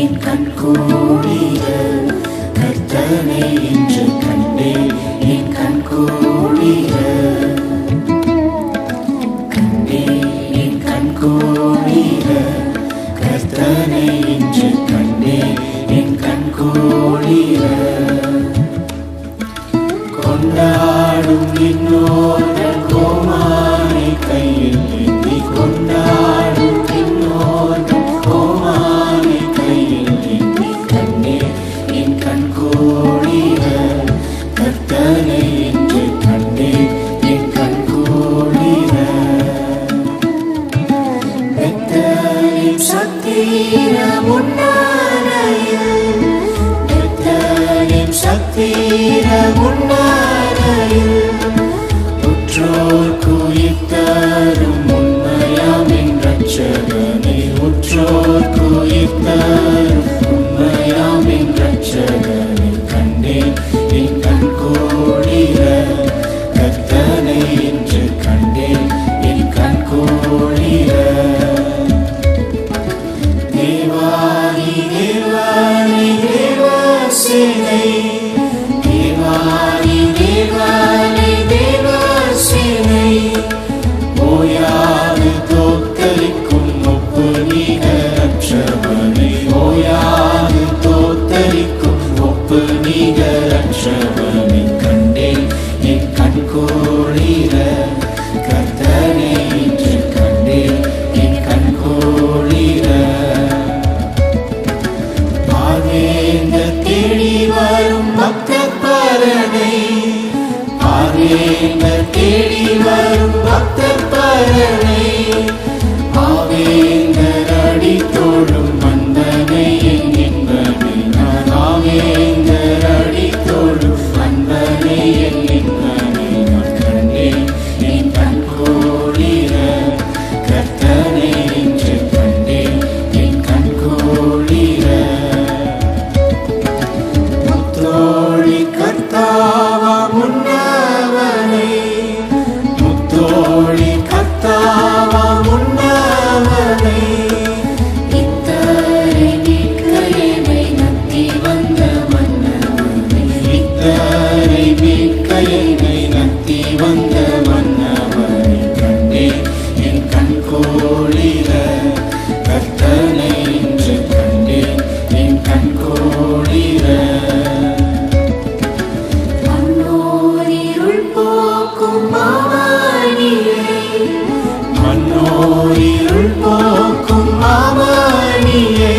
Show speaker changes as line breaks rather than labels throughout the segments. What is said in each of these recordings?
என் கண் கூடிய கர்த்தனை இன்று கண்டேன். என் கண் கூடிய கண்டேன். என் கண் கூடிய கர்த்தனை இன்று கண்டேன். என் கண் கூடிய கொண்டாடும் இன்னோர்கள் கோமானை கையில் ஏந்தி கொண்டாடும் இன்னோர்கள் கோமானை கையில் ஏந்தி கண்டேன். என் கண் கூடிய கர்த்தனை இன்று கண்டேன். என் கண் கூடிய பெத்தேலின் சத்திர முன்னாரையில் பெத்தேலின் சத்திர முன்னாரையில் உற்றோர்க்கு உயிர்த்தரும் உண்மையாம் என் இரட்சகனை உற்றோர்க்கு உயிர்த்தரும் உண்மையாம் என் இரட்சகனை கண்டேன். என் கண் கூடிய கர்த்தனை இன்று கண்டேன். என் கண் கூடிய தேவாதி தேவாதி தேவசேனை தேவாதி தேவாதி தேவசேனை ஓயாது தோத்தரிக்கும் ஒப்பு நீகரட்சவனை ஓயாது தோத்தரிக்கும் ஒப்பு நீகரட்சவனை கண்டேன். என் கண் கூடிய கர்த்தனை இன்று கண்டேன். என் கண் கூடிய பார்வேந்த தேடி வரும் பக்தர் பரனை பார்வேந்த தேடி வரும் பக்தர் பரனை ஆவேந்தர் அடி தோழும் அன்பனை என் இன்பனை நான் ஆவேந்தர் அடி தோழும் அன்பனை என் இன்பனை நான் கண்டேன். என் கண் கூடிய கர்த்தனை இன்று கண்டேன். என் கண் கூடிய முத்தோழி கர்த்தாவா முன்னவனை முத்தோழி கர்த்தாவா முன்னவனை இத்தரை மீட்கையை நத்தி வந்த மன்னவனை இத்தரை மீட்கையை நத்தி வந்த மன்னவனை கண்டேன். என் கண் கூடிய கர்த்தனை இன்று கண்டேன். என் கண் கூடிய மன்னோரிருள் போக்கும் மாமணியை மன்னோரிருள் போக்கும் மாமணியை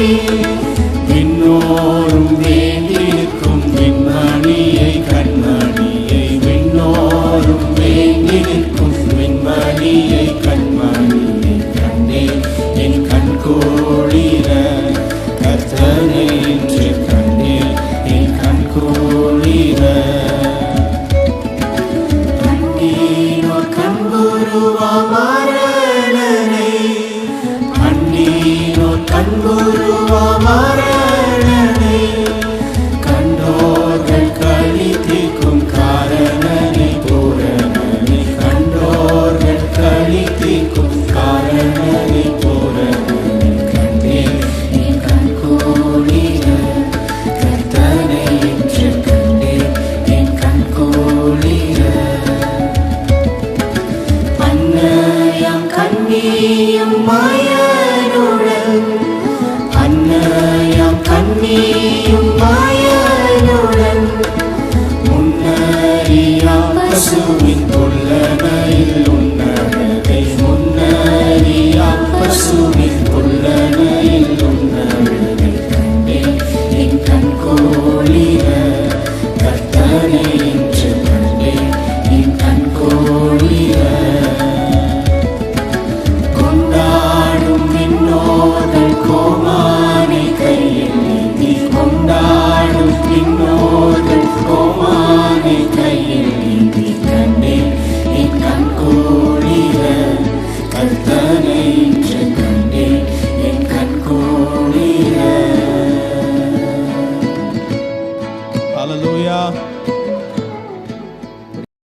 விண்ணோரும் வேண்டியிருக்கும் விண்மணியை கண்மணியை விண்ணோரும் வேண்டியிருக்கும் விண்மணியை கண்மணியை கண்டேன். என் கண் கூடிய கர்த்தனை இன்று கண்டேன். என் கண் கூடிய அண்டீனோர் கண்புருவா மரணனை அண்டீனோர் கண்புருவா